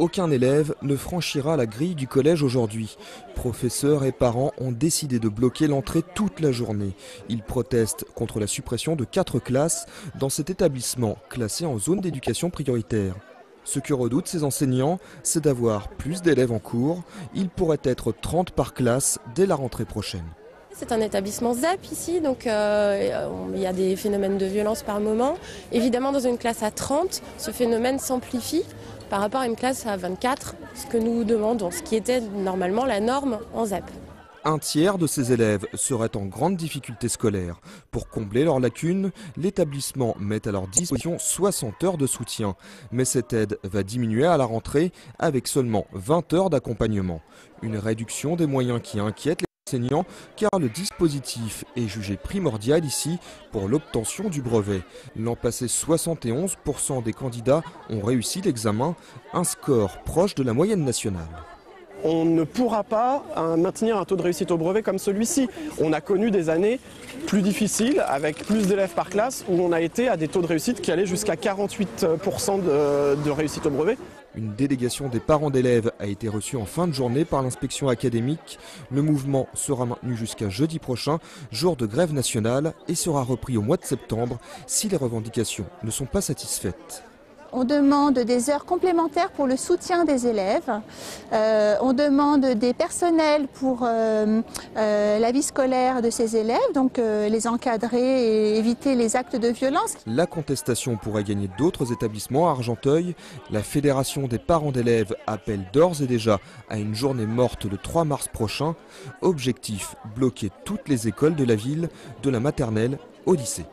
Aucun élève ne franchira la grille du collège aujourd'hui. Professeurs et parents ont décidé de bloquer l'entrée toute la journée. Ils protestent contre la suppression de 4 classes dans cet établissement classé en zone d'éducation prioritaire. Ce que redoutent ces enseignants, c'est d'avoir plus d'élèves en cours. Il pourrait être 30 par classe dès la rentrée prochaine. C'est un établissement ZEP ici, donc il y a des phénomènes de violence par moment. Évidemment, dans une classe à 30, ce phénomène s'amplifie par rapport à une classe à 24, ce que nous demandons, ce qui était normalement la norme en ZEP. Un tiers de ces élèves seraient en grande difficulté scolaire. Pour combler leurs lacunes, l'établissement met à leur disposition 60 heures de soutien. Mais cette aide va diminuer à la rentrée avec seulement 20 heures d'accompagnement. Une réduction des moyens qui inquiète les enseignants car le dispositif est jugé primordial ici pour l'obtention du brevet. L'an passé, 71% des candidats ont réussi l'examen, un score proche de la moyenne nationale. On ne pourra pas maintenir un taux de réussite au brevet comme celui-ci. On a connu des années plus difficiles, avec plus d'élèves par classe, où on a été à des taux de réussite qui allaient jusqu'à 48% de réussite au brevet. Une délégation des parents d'élèves a été reçue en fin de journée par l'inspection académique. Le mouvement sera maintenu jusqu'à jeudi prochain, jour de grève nationale, et sera repris au mois de septembre si les revendications ne sont pas satisfaites. On demande des heures complémentaires pour le soutien des élèves. On demande des personnels pour la vie scolaire de ces élèves, donc les encadrer et éviter les actes de violence. La contestation pourrait gagner d'autres établissements à Argenteuil. La Fédération des parents d'élèves appelle d'ores et déjà à une journée morte le 3 mars prochain. Objectif, bloquer toutes les écoles de la ville, de la maternelle au lycée.